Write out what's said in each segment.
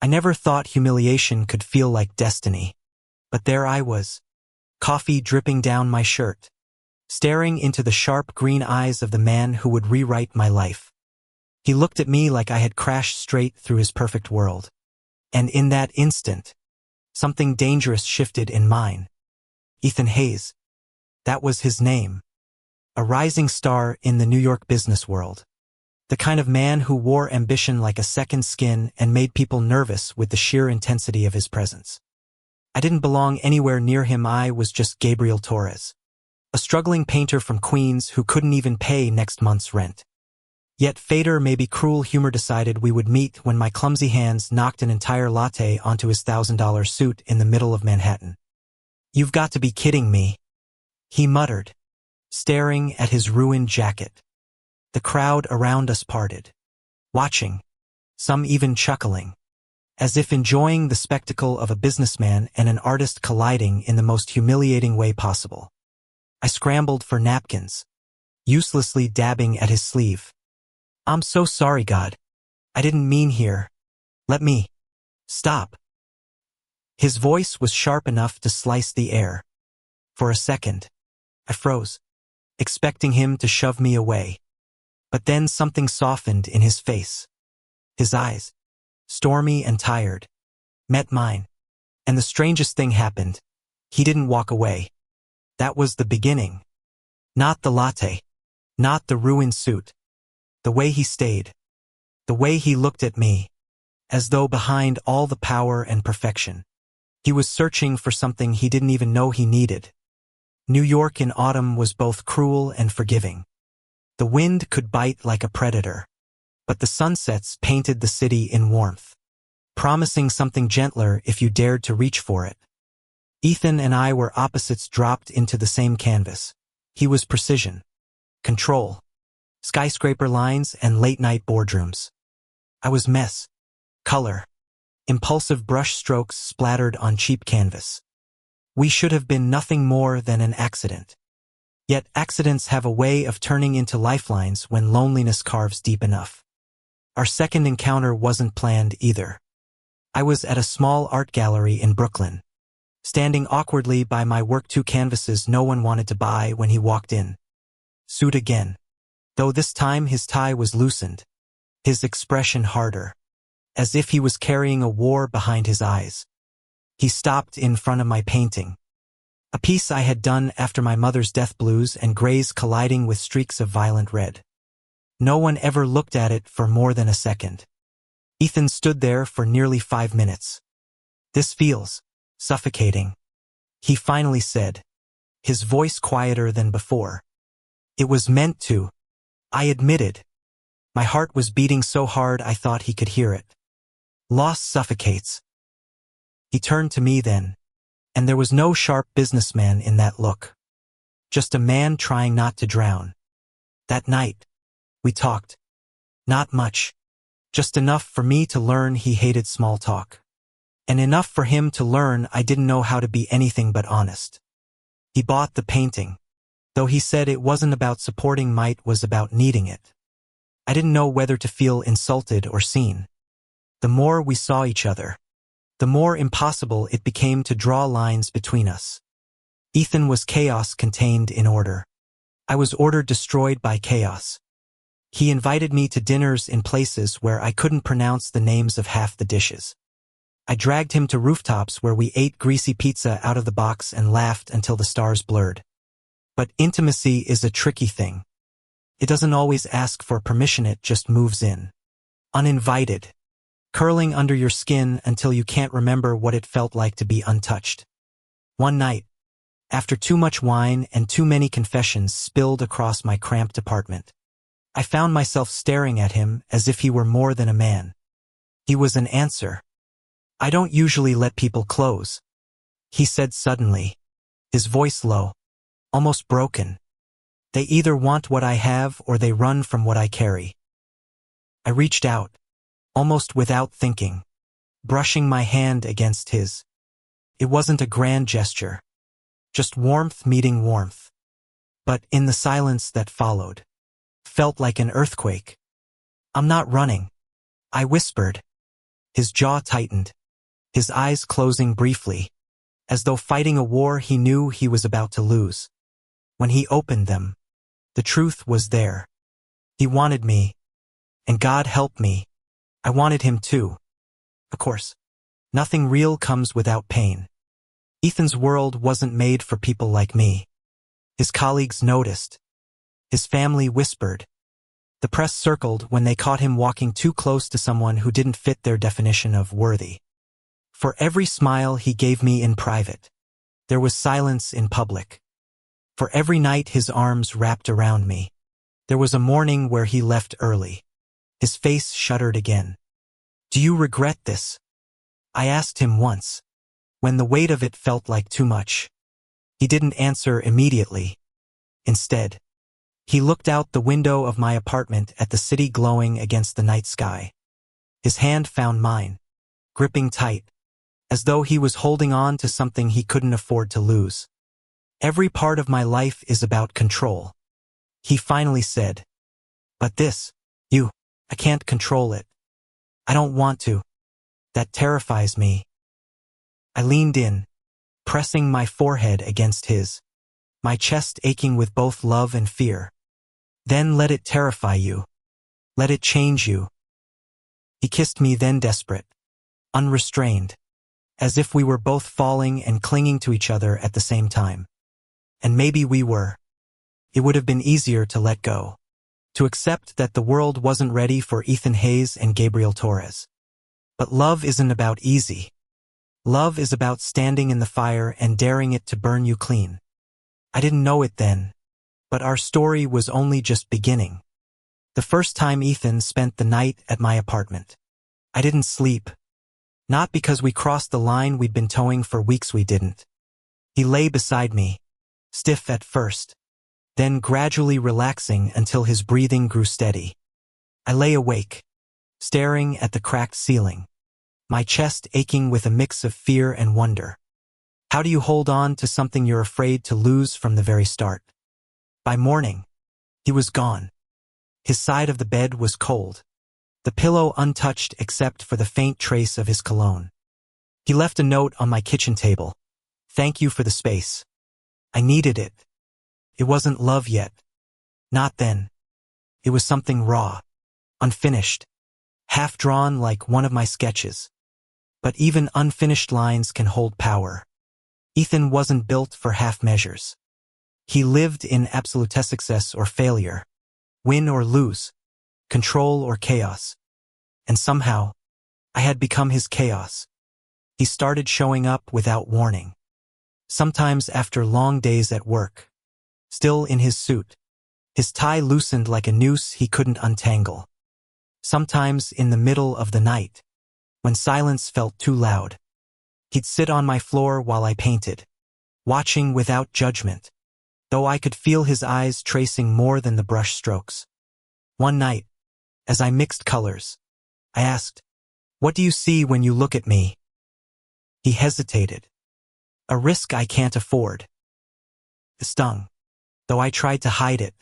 I never thought humiliation could feel like destiny. But there I was, coffee dripping down my shirt, staring into the sharp green eyes of the man who would rewrite my life. He looked at me like I had crashed straight through his perfect world. And in that instant, something dangerous shifted in mine. Ethan Hayes. That was his name. A rising star in the New York business world. The kind of man who wore ambition like a second skin and made people nervous with the sheer intensity of his presence. I didn't belong anywhere near him. I was just Gabriel Torres, a struggling painter from Queens who couldn't even pay next month's rent. Yet fater, maybe cruel humor, decided we would meet when my clumsy hands knocked an entire latte onto his $1,000 suit in the middle of Manhattan. "You've got to be kidding me," he muttered, staring at his ruined jacket. The crowd around us parted, watching, some even chuckling, as if enjoying the spectacle of a businessman and an artist colliding in the most humiliating way possible. I scrambled for napkins, uselessly dabbing at his sleeve. "I'm so sorry, God. I didn't mean here. Let me. Stop." His voice was sharp enough to slice the air. For a second, I froze, expecting him to shove me away. But then something softened in his face. His eyes, stormy and tired, met mine. And the strangest thing happened. He didn't walk away. That was the beginning. Not the latte. Not the ruined suit. The way he stayed. The way he looked at me. As though behind all the power and perfection, he was searching for something he didn't even know he needed. New York in autumn was both cruel and forgiving. The wind could bite like a predator, but the sunsets painted the city in warmth, promising something gentler if you dared to reach for it. Ethan and I were opposites dropped into the same canvas. He was precision, control, skyscraper lines and late-night boardrooms. I was mess, color, impulsive brush strokes splattered on cheap canvas. We should have been nothing more than an accident. Yet accidents have a way of turning into lifelines when loneliness carves deep enough. Our second encounter wasn't planned either. I was at a small art gallery in Brooklyn, standing awkwardly by my work, two canvases no one wanted to buy when he walked in. Suit again. Though this time his tie was loosened, his expression harder, as if he was carrying a war behind his eyes. He stopped in front of my painting. A piece I had done after my mother's death, blues and grays colliding with streaks of violent red. No one ever looked at it for more than a second. Ethan stood there for nearly 5 minutes. "This feels suffocating," he finally said, his voice quieter than before. "It was meant to," I admitted. My heart was beating so hard I thought he could hear it. "Loss suffocates." He turned to me then, and there was no sharp businessman in that look. Just a man trying not to drown. That night, we talked. Not much. Just enough for me to learn he hated small talk. And enough for him to learn I didn't know how to be anything but honest. He bought the painting, though he said it wasn't about supporting might, was about needing it. I didn't know whether to feel insulted or seen. The more we saw each other, the more impossible it became to draw lines between us. Ethan was chaos contained in order. I was order destroyed by chaos. He invited me to dinners in places where I couldn't pronounce the names of half the dishes. I dragged him to rooftops where we ate greasy pizza out of the box and laughed until the stars blurred. But intimacy is a tricky thing. It doesn't always ask for permission, it just moves in. Uninvited. Curling under your skin until you can't remember what it felt like to be untouched. One night, after too much wine and too many confessions spilled across my cramped apartment, I found myself staring at him as if he were more than a man. He was an answer. "I don't usually let people close," he said suddenly, his voice low, almost broken. "They either want what I have or they run from what I carry." I reached out, almost without thinking, brushing my hand against his. It wasn't a grand gesture, just warmth meeting warmth. But in the silence that followed, felt like an earthquake. "I'm not running," I whispered. His jaw tightened, his eyes closing briefly, as though fighting a war he knew he was about to lose. When he opened them, the truth was there. He wanted me, and God help me, I wanted him too. Of course, nothing real comes without pain. Ethan's world wasn't made for people like me. His colleagues noticed. His family whispered. The press circled when they caught him walking too close to someone who didn't fit their definition of worthy. For every smile he gave me in private, there was silence in public. For every night his arms wrapped around me, there was a morning where he left early. His face shuddered again. "Do you regret this?" I asked him once, when the weight of it felt like too much. He didn't answer immediately. Instead, he looked out the window of my apartment at the city glowing against the night sky. His hand found mine, gripping tight, as though he was holding on to something he couldn't afford to lose. "Every part of my life is about control," he finally said. "But this, I can't control it. I don't want to. That terrifies me." I leaned in, pressing my forehead against his, my chest aching with both love and fear. "Then let it terrify you. Let it change you." He kissed me then, desperate, unrestrained, as if we were both falling and clinging to each other at the same time. And maybe we were. It would have been easier to let go, to accept that the world wasn't ready for Ethan Hayes and Gabriel Torres. But love isn't about easy. Love is about standing in the fire and daring it to burn you clean. I didn't know it then, but our story was only just beginning. The first time Ethan spent the night at my apartment, I didn't sleep. Not because we crossed the line we'd been towing for weeks, we didn't. He lay beside me, stiff at first, then gradually relaxing until his breathing grew steady. I lay awake, staring at the cracked ceiling, my chest aching with a mix of fear and wonder. How do you hold on to something you're afraid to lose from the very start? By morning, he was gone. His side of the bed was cold, the pillow untouched except for the faint trace of his cologne. He left a note on my kitchen table. "Thank you for the space. I needed it." It wasn't love yet. Not then. It was something raw, unfinished, half-drawn like one of my sketches. But even unfinished lines can hold power. Ethan wasn't built for half measures. He lived in absolute success or failure, win or lose, control or chaos. And somehow, I had become his chaos. He started showing up without warning. Sometimes after long days at work, still in his suit, his tie loosened like a noose he couldn't untangle. Sometimes in the middle of the night, when silence felt too loud, he'd sit on my floor while I painted, watching without judgment, though I could feel his eyes tracing more than the brush strokes. One night, as I mixed colors, I asked, "What do you see when you look at me?" He hesitated. "A risk I can't afford." It stung, though I tried to hide it.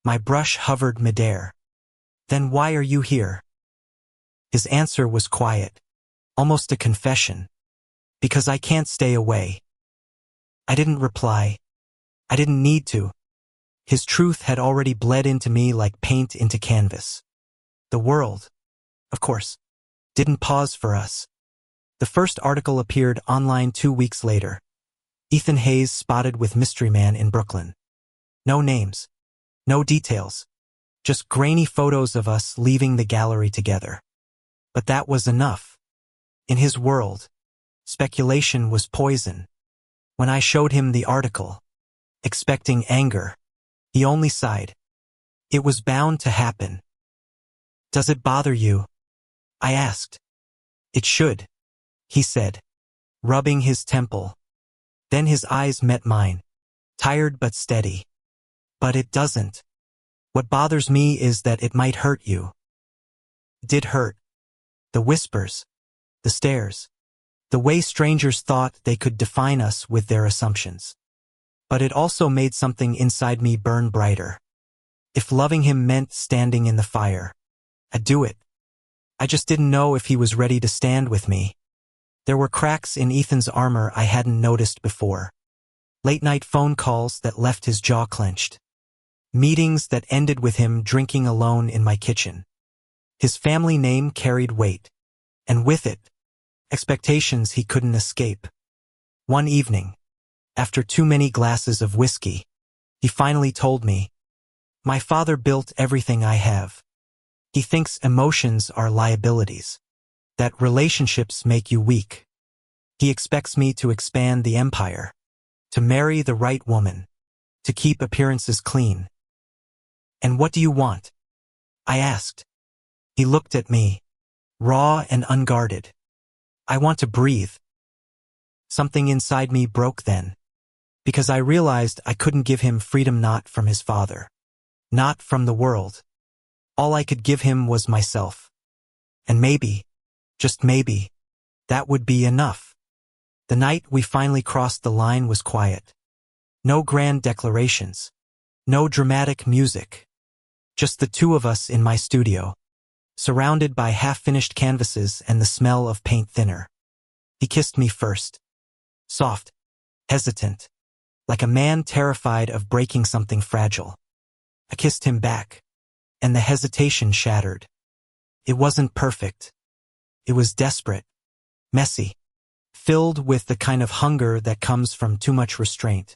My brush hovered midair. "Then why are you here?" His answer was quiet, almost a confession. "Because I can't stay away." I didn't reply. I didn't need to. His truth had already bled into me like paint into canvas. The world, of course, didn't pause for us. The first article appeared online 2 weeks later. Ethan Hayes spotted with mystery man in Brooklyn. No names, no details, just grainy photos of us leaving the gallery together. But that was enough. In his world, speculation was poison. When I showed him the article, expecting anger, he only sighed. It was bound to happen. "Does it bother you?" I asked. "It should," he said, rubbing his temple. Then his eyes met mine, tired but steady. "But it doesn't. What bothers me is that it might hurt you." It did hurt. The whispers, the stares, the way strangers thought they could define us with their assumptions. But it also made something inside me burn brighter. If loving him meant standing in the fire, I'd do it. I just didn't know if he was ready to stand with me. There were cracks in Ethan's armor I hadn't noticed before. Late-night phone calls that left his jaw clenched. Meetings that ended with him drinking alone in my kitchen. His family name carried weight, and with it, expectations he couldn't escape. One evening, after too many glasses of whiskey, he finally told me, "My father built everything I have. He thinks emotions are liabilities, that relationships make you weak. He expects me to expand the empire, to marry the right woman, to keep appearances clean." "And what do you want?" I asked. He looked at me, raw and unguarded. "I want to breathe." Something inside me broke then, because I realized I couldn't give him freedom, not from his father, not from the world. All I could give him was myself. And maybe, just maybe, that would be enough. The night we finally crossed the line was quiet. No grand declarations. No dramatic music. Just the two of us in my studio, surrounded by half-finished canvases and the smell of paint thinner. He kissed me first. Soft, hesitant, like a man terrified of breaking something fragile. I kissed him back, and the hesitation shattered. It wasn't perfect. It was desperate, messy, filled with the kind of hunger that comes from too much restraint.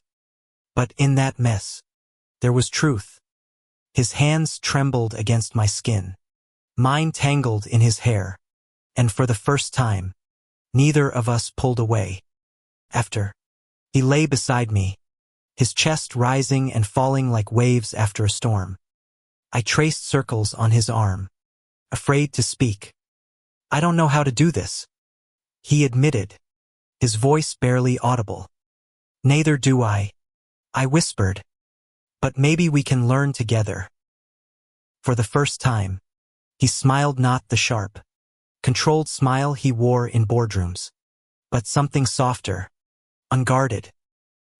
But in that mess, there was truth. His hands trembled against my skin, mine tangled in his hair, and for the first time, neither of us pulled away. After, he lay beside me, his chest rising and falling like waves after a storm. I traced circles on his arm, afraid to speak. "I don't know how to do this," he admitted, his voice barely audible. "Neither do I," I whispered. "But maybe we can learn together." For the first time, he smiled, not the sharp, controlled smile he wore in boardrooms, but something softer, unguarded,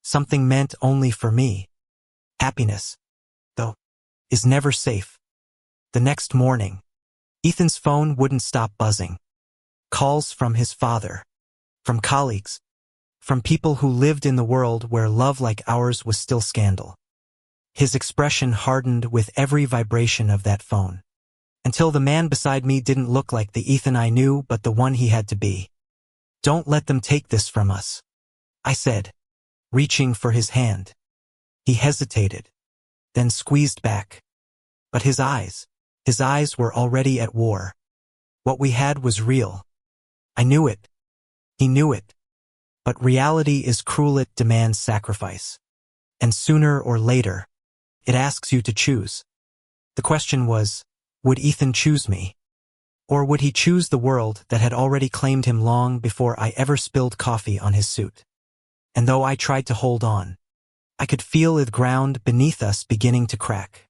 something meant only for me. Happiness, though, is never safe. The next morning, Ethan's phone wouldn't stop buzzing. Calls from his father, from colleagues, from people who lived in the world where love like ours was still scandal. His expression hardened with every vibration of that phone, until the man beside me didn't look like the Ethan I knew, but the one he had to be. "Don't let them take this from us," I said, reaching for his hand. He hesitated, then squeezed back. But his eyes were already at war. What we had was real. I knew it. He knew it. But reality is cruel. It demands sacrifice. And sooner or later, it asks you to choose. The question was, would Ethan choose me? Or would he choose the world that had already claimed him long before I ever spilled coffee on his suit? And though I tried to hold on, I could feel the ground beneath us beginning to crack.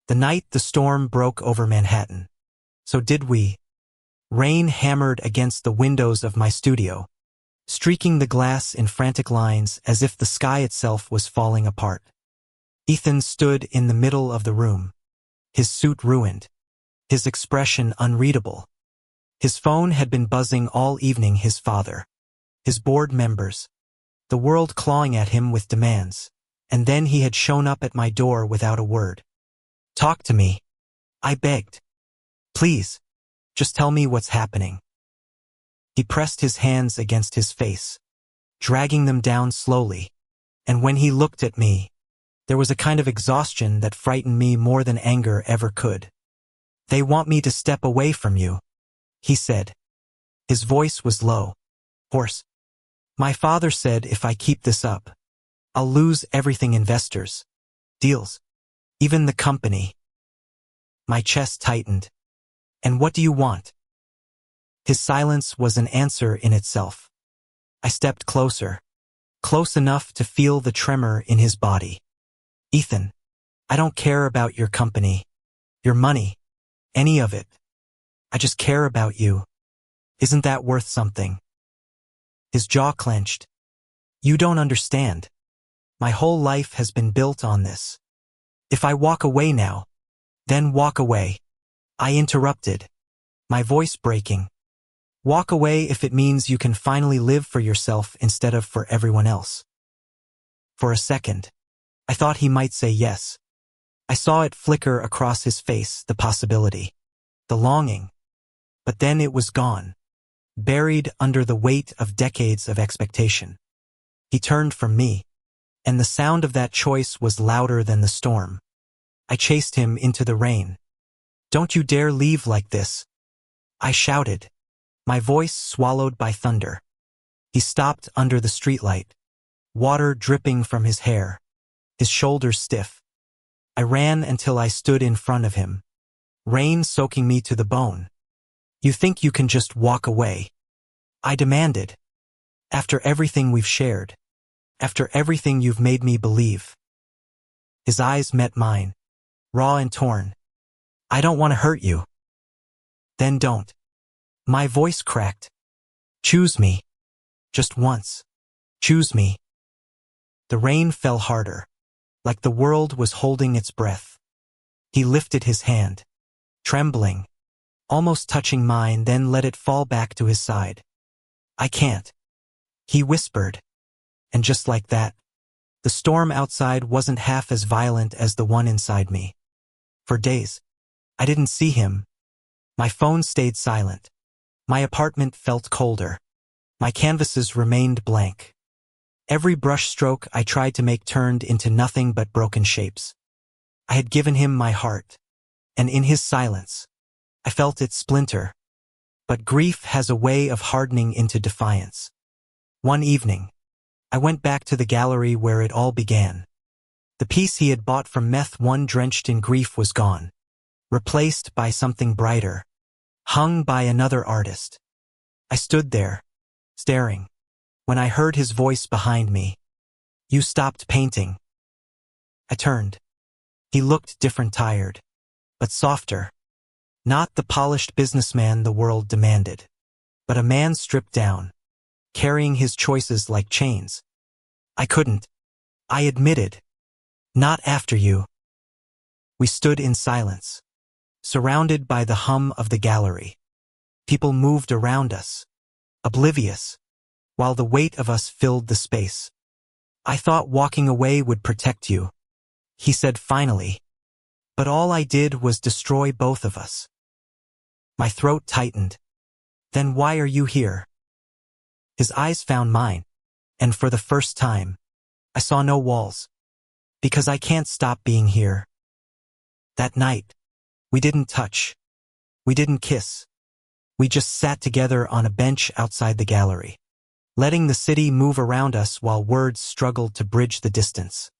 The night the storm broke over Manhattan, so did we. Rain hammered against the windows of my studio, streaking the glass in frantic lines as if the sky itself was falling apart. Ethan stood in the middle of the room, his suit ruined, his expression unreadable. His phone had been buzzing all evening, his father, his board members, the world clawing at him with demands, and then he had shown up at my door without a word. "Talk to me," I begged. "Please, just tell me what's happening." He pressed his hands against his face, dragging them down slowly, and when he looked at me, there was a kind of exhaustion that frightened me more than anger ever could. "They want me to step away from you," he said. His voice was low, hoarse. "My father said if I keep this up, I'll lose everything: investors, deals, even the company." My chest tightened. "And what do you want?" His silence was an answer in itself. I stepped closer, close enough to feel the tremor in his body. "Ethan, I don't care about your company, your money, any of it. I just care about you. Isn't that worth something?" His jaw clenched. "You don't understand. My whole life has been built on this. If I walk away now, then walk away," I interrupted. my voice breaking. Walk away if it means you can finally live for yourself instead of for everyone else. For a second, I thought he might say yes. I saw it flicker across his face, the possibility, the longing. But then it was gone, buried under the weight of decades of expectation. He turned from me, and the sound of that choice was louder than the storm. I chased him into the rain. "Don't you dare leave like this," I shouted, my voice swallowed by thunder. He stopped under the streetlight, water dripping from his hair, his shoulders stiff. I ran until I stood in front of him, rain soaking me to the bone. "You think you can just walk away?" I demanded. "After everything we've shared, after everything you've made me believe." His eyes met mine, raw and torn. "I don't want to hurt you." "Then don't." My voice cracked. "Choose me. Just once. Choose me." The rain fell harder, like the world was holding its breath. He lifted his hand, trembling, almost touching mine, then let it fall back to his side. "I can't," he whispered. And just like that, the storm outside wasn't half as violent as the one inside me. For days, I didn't see him. My phone stayed silent. My apartment felt colder. My canvases remained blank. Every brushstroke I tried to make turned into nothing but broken shapes. I had given him my heart, and in his silence, I felt it splinter. But grief has a way of hardening into defiance. One evening, I went back to the gallery where it all began. The piece he had bought from Meth, one drenched in grief, was gone, replaced by something brighter, hung by another artist. I stood there, staring, when I heard his voice behind me. "You stopped painting." I turned. He looked different, tired, but softer. Not the polished businessman the world demanded, but a man stripped down, carrying his choices like chains. "I couldn't," I admitted. "Not after you." We stood in silence, surrounded by the hum of the gallery. People moved around us, oblivious, while the weight of us filled the space. "I thought walking away would protect you," he said finally. "But all I did was destroy both of us." My throat tightened. "Then why are you here?" His eyes found mine, and for the first time, I saw no walls. "Because I can't stop being here." That night, we didn't touch. We didn't kiss. We just sat together on a bench outside the gallery, letting the city move around us while words struggled to bridge the distance.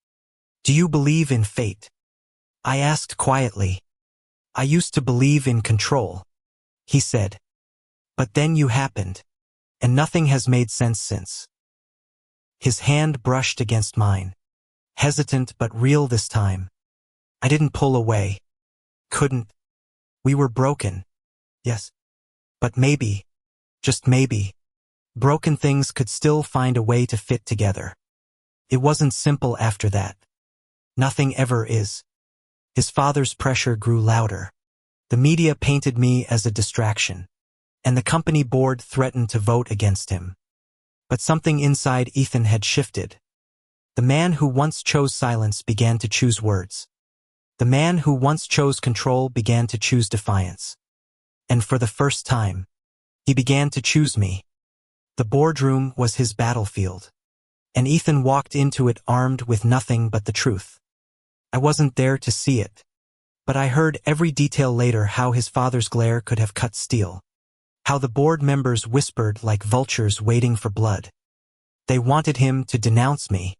"Do you believe in fate?" I asked quietly. "I used to believe in control," he said. "But then you happened, and nothing has made sense since." His hand brushed against mine, hesitant but real this time. I didn't pull away. Couldn't. We were broken. Yes. But maybe, just maybe, broken things could still find a way to fit together. It wasn't simple after that. Nothing ever is. His father's pressure grew louder. The media painted me as a distraction, and the company board threatened to vote against him. But something inside Ethan had shifted. The man who once chose silence began to choose words. The man who once chose control began to choose defiance. And for the first time, he began to choose me. The boardroom was his battlefield, and Ethan walked into it armed with nothing but the truth. I wasn't there to see it, but I heard every detail later: how his father's glare could have cut steel, how the board members whispered like vultures waiting for blood. They wanted him to denounce me,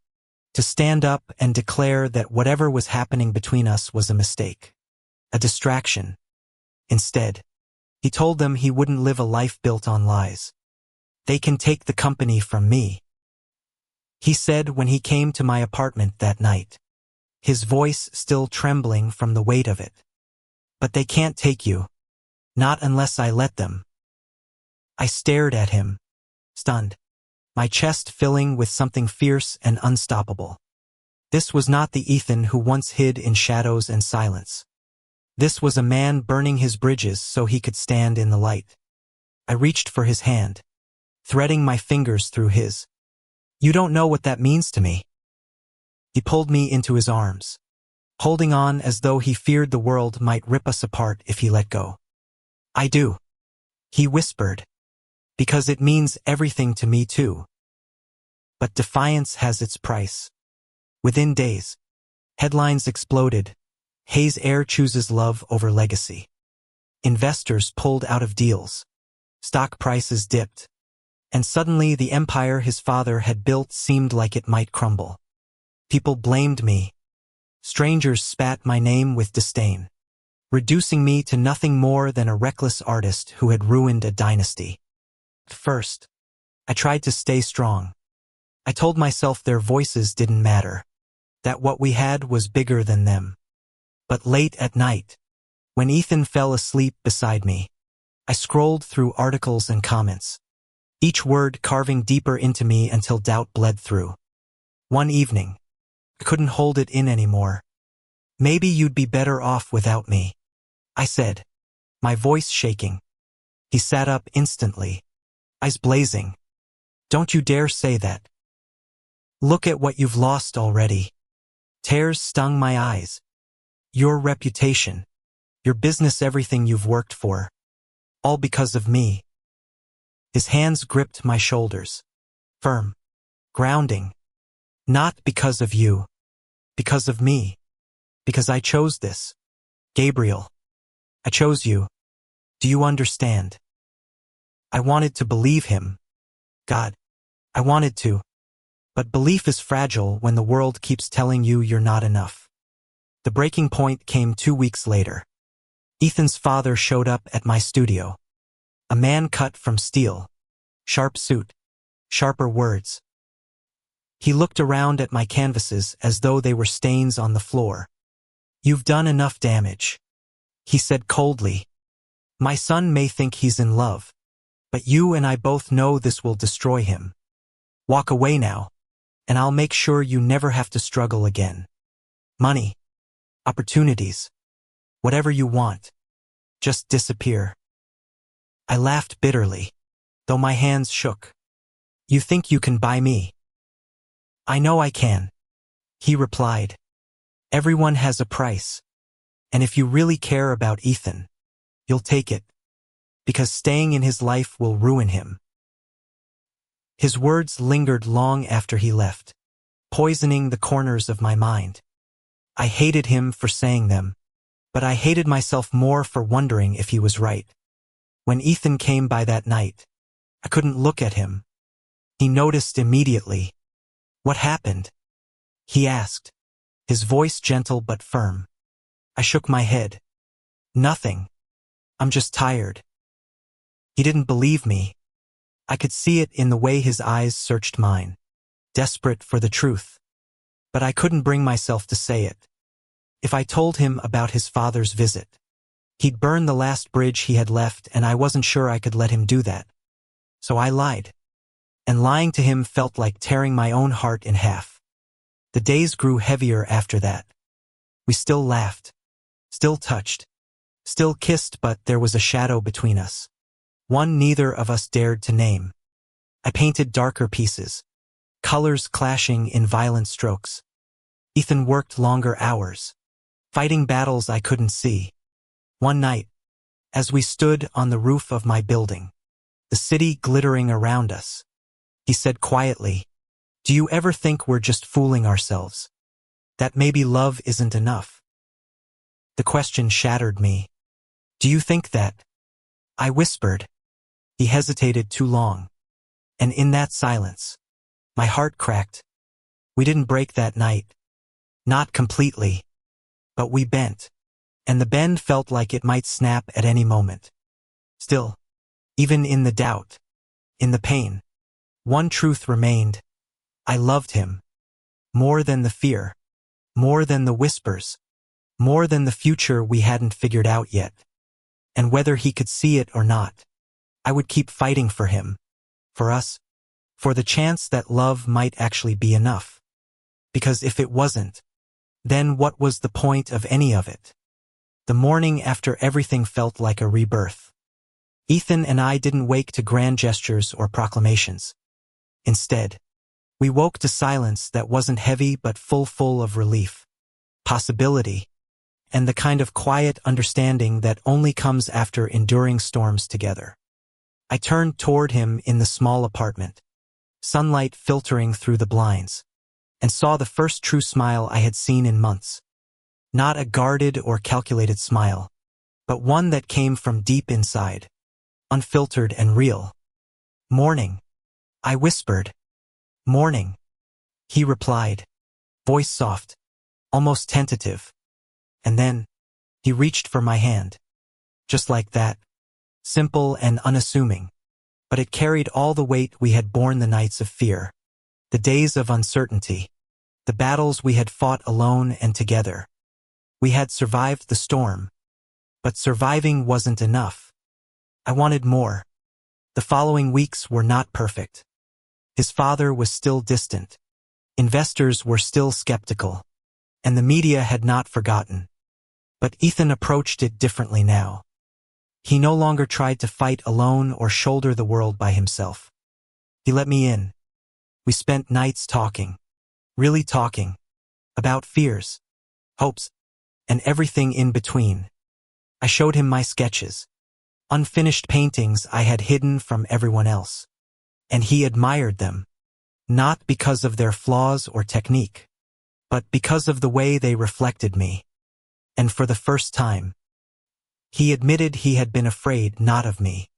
to stand up and declare that whatever was happening between us was a mistake, a distraction. Instead, he told them he wouldn't live a life built on lies. "They can take the company from me," he said when he came to my apartment that night, his voice still trembling from the weight of it. "But they can't take you. Not unless I let them." I stared at him, stunned, my chest filling with something fierce and unstoppable. This was not the Ethan who once hid in shadows and silence. This was a man burning his bridges so he could stand in the light. I reached for his hand, threading my fingers through his. You don't know what that means to me. He pulled me into his arms, holding on as though he feared the world might rip us apart if he let go. I do, he whispered, because it means everything to me too. But defiance has its price. Within days, headlines exploded. Hayes heir chooses love over legacy. Investors pulled out of deals. Stock prices dipped. And suddenly the empire his father had built seemed like it might crumble. People blamed me. Strangers spat my name with disdain, reducing me to nothing more than a reckless artist who had ruined a dynasty. At first, I tried to stay strong. I told myself their voices didn't matter, that what we had was bigger than them. But late at night, when Ethan fell asleep beside me, I scrolled through articles and comments, each word carving deeper into me until doubt bled through. One evening, I couldn't hold it in anymore. Maybe you'd be better off without me, I said, my voice shaking. He sat up instantly, eyes blazing. Don't you dare say that. Look at what you've lost already. Tears stung my eyes. Your reputation, your business, everything you've worked for. All because of me. His hands gripped my shoulders. Firm. Grounding. Not because of you. Because of me. Because I chose this. Gabriel. I chose you. Do you understand? I wanted to believe him. God. I wanted to. But belief is fragile when the world keeps telling you you're not enough. The breaking point came 2 weeks later. Ethan's father showed up at my studio. A man cut from steel. Sharp suit. Sharper words. He looked around at my canvases as though they were stains on the floor. You've done enough damage, he said coldly. My son may think he's in love, but you and I both know this will destroy him. Walk away now, and I'll make sure you never have to struggle again. Money, opportunities, whatever you want, just disappear. I laughed bitterly, though my hands shook. You think you can buy me? I know I can, he replied. Everyone has a price, and if you really care about Ethan, you'll take it, because staying in his life will ruin him. His words lingered long after he left, poisoning the corners of my mind. I hated him for saying them, but I hated myself more for wondering if he was right. When Ethan came by that night, I couldn't look at him. He noticed immediately. What happened? He asked, his voice gentle but firm. I shook my head. Nothing. I'm just tired. He didn't believe me. I could see it in the way his eyes searched mine, desperate for the truth. But I couldn't bring myself to say it. If I told him about his father's visit, he'd burn the last bridge he had left, and I wasn't sure I could let him do that. So I lied. And lying to him felt like tearing my own heart in half. The days grew heavier after that. We still laughed, still touched, still kissed, but there was a shadow between us. One neither of us dared to name. I painted darker pieces, colors clashing in violent strokes. Ethan worked longer hours, fighting battles I couldn't see. One night, as we stood on the roof of my building, the city glittering around us, he said quietly, "Do you ever think we're just fooling ourselves? That maybe love isn't enough?" The question shattered me. "Do you think that?" I whispered. He hesitated too long. And in that silence, my heart cracked. We didn't break that night. Not completely. But we bent. And the bend felt like it might snap at any moment. Still, even in the doubt, in the pain, one truth remained. I loved him. More than the fear. More than the whispers. More than the future we hadn't figured out yet. And whether he could see it or not, I would keep fighting for him. For us. For the chance that love might actually be enough. Because if it wasn't, then what was the point of any of it? the morning after everything felt like a rebirth. Ethan and I didn't wake to grand gestures or proclamations. Instead, we woke to silence that wasn't heavy but full of relief, possibility, and the kind of quiet understanding that only comes after enduring storms together. I turned toward him in the small apartment, sunlight filtering through the blinds, and saw the first true smile I had seen in months. Not a guarded or calculated smile, but one that came from deep inside, unfiltered and real. "Morning," I whispered. "Morning," he replied, voice soft, almost tentative. And then, he reached for my hand. Just like that, simple and unassuming. But it carried all the weight we had borne the nights of fear, the days of uncertainty, the battles we had fought alone and together. We had survived the storm, but surviving wasn't enough. I wanted more. The following weeks were not perfect. His father was still distant. Investors were still skeptical, and the media had not forgotten. But Ethan approached it differently now. He no longer tried to fight alone or shoulder the world by himself. He let me in. We spent nights talking, really talking, about fears, hopes, and everything in between. I showed him my sketches, unfinished paintings I had hidden from everyone else. And he admired them, not because of their flaws or technique, but because of the way they reflected me. And for the first time, he admitted he had been afraid not of me,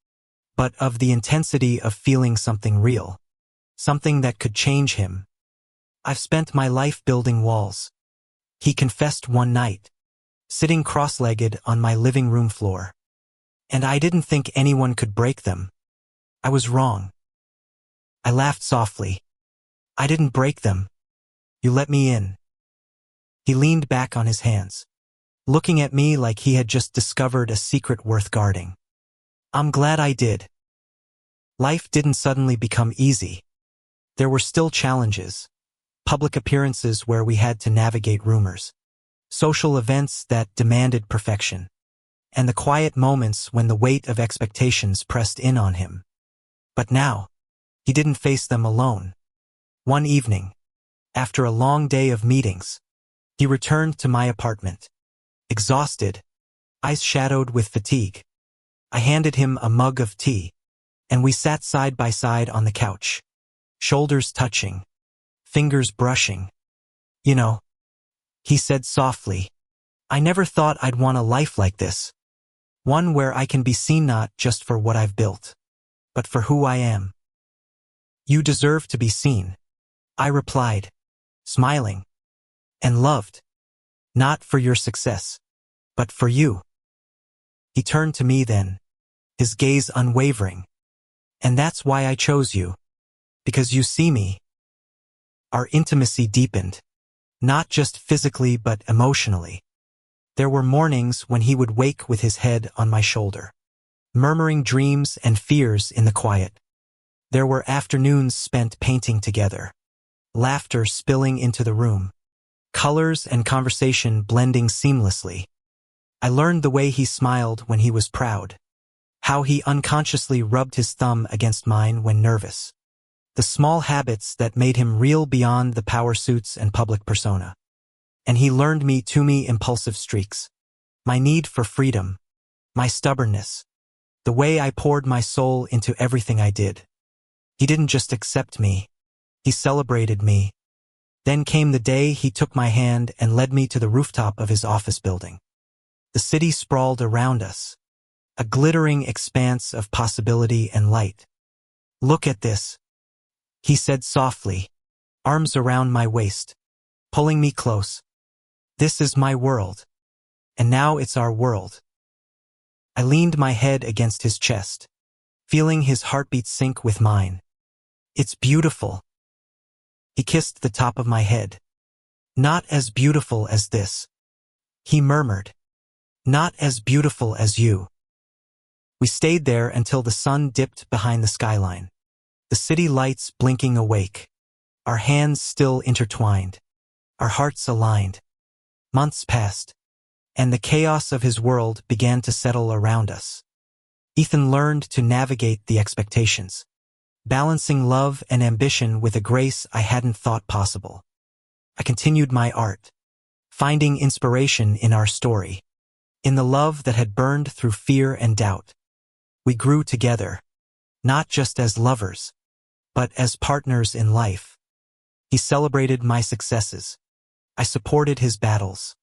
but of the intensity of feeling something real, something that could change him. "I've spent my life building walls," he confessed one night, sitting cross-legged on my living room floor. "And I didn't think anyone could break them. I was wrong." I laughed softly. "I didn't break them. You let me in." He leaned back on his hands, looking at me like he had just discovered a secret worth guarding. "I'm glad I did." Life didn't suddenly become easy. There were still challenges, public appearances where we had to navigate rumors, social events that demanded perfection, and the quiet moments when the weight of expectations pressed in on him. But now, he didn't face them alone. One evening, after a long day of meetings, he returned to my apartment, exhausted, eyes shadowed with fatigue. I handed him a mug of tea, and we sat side by side on the couch, shoulders touching, fingers brushing. "You know," he said softly, "I never thought I'd want a life like this. One where I can be seen not just for what I've built, but for who I am." "You deserve to be seen," I replied, smiling, "and loved. Not for your success, but for you." He turned to me then, his gaze unwavering. "And that's why I chose you. Because you see me." Our intimacy deepened, not just physically but emotionally. There were mornings when he would wake with his head on my shoulder, murmuring dreams and fears in the quiet. There were afternoons spent painting together, laughter spilling into the room, colors and conversation blending seamlessly. I learned the way he smiled when he was proud, how he unconsciously rubbed his thumb against mine when nervous, the small habits that made him real beyond the power suits and public persona. And he learned me impulsive streaks, my need for freedom, my stubbornness, the way I poured my soul into everything I did. He didn't just accept me, he celebrated me. Then came the day he took my hand and led me to the rooftop of his office building. The city sprawled around us, a glittering expanse of possibility and light. "Look at this," he said softly, arms around my waist, pulling me close. "This is my world, and now it's our world." I leaned my head against his chest, feeling his heartbeat sync with mine. "It's beautiful." He kissed the top of my head. "Not as beautiful as this," he murmured. "Not as beautiful as you." We stayed there until the sun dipped behind the skyline, the city lights blinking awake, our hands still intertwined, our hearts aligned. Months passed, and the chaos of his world began to settle around us. Ethan learned to navigate the expectations, balancing love and ambition with a grace I hadn't thought possible. I continued my art, finding inspiration in our story, in the love that had burned through fear and doubt. We grew together, not just as lovers, but as partners in life. He celebrated my successes. I supported his battles.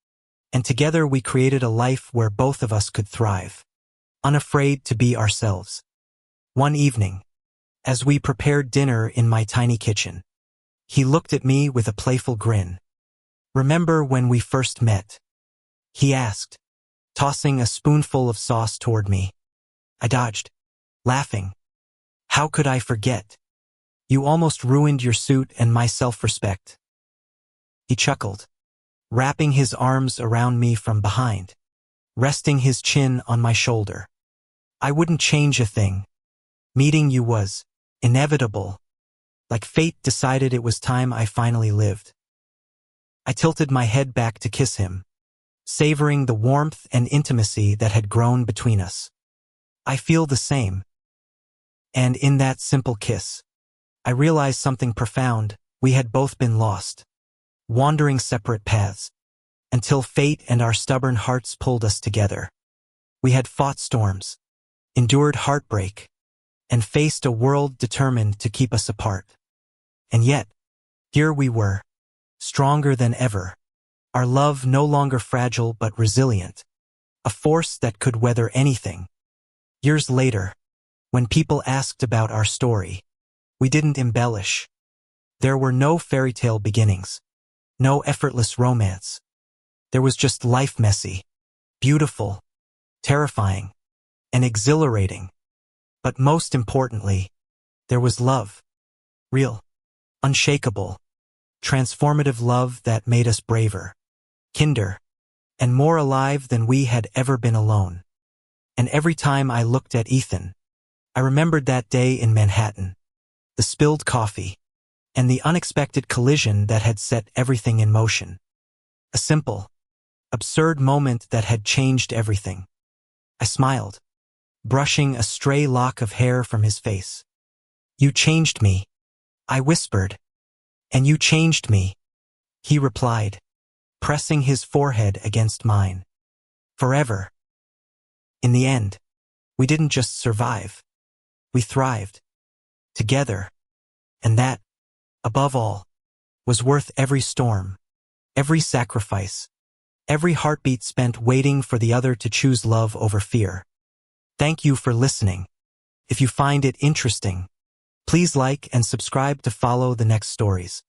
And together we created a life where both of us could thrive, unafraid to be ourselves. One evening, as we prepared dinner in my tiny kitchen, he looked at me with a playful grin. "Remember when we first met?" he asked, tossing a spoonful of sauce toward me. I dodged, laughing. "How could I forget? You almost ruined your suit and my self-respect." He chuckled, wrapping his arms around me from behind, resting his chin on my shoulder. "I wouldn't change a thing. Meeting you was inevitable. Like fate decided it was time I finally lived." I tilted my head back to kiss him, savoring the warmth and intimacy that had grown between us. "I feel the same." And in that simple kiss, I realized something profound. We had both been lost, wandering separate paths, until fate and our stubborn hearts pulled us together. We had fought storms, endured heartbreak, and faced a world determined to keep us apart. And yet, here we were, stronger than ever, our love no longer fragile but resilient, a force that could weather anything. Years later, when people asked about our story, we didn't embellish. There were no fairy tale beginnings, no effortless romance. There was just life, messy, beautiful, terrifying, and exhilarating. But most importantly, there was love. Real, unshakable, transformative love that made us braver, kinder, and more alive than we had ever been alone. And every time I looked at Ethan, I remembered that day in Manhattan, the spilled coffee, and the unexpected collision that had set everything in motion. A simple, absurd moment that had changed everything. I smiled, brushing a stray lock of hair from his face. "You changed me," I whispered. "And you changed me," he replied, pressing his forehead against mine. "Forever." In the end, we didn't just survive. We thrived. Together. And that, above all, was worth every storm, every sacrifice, every heartbeat spent waiting for the other to choose love over fear. Thank you for listening. If you find it interesting, please like and subscribe to follow the next stories.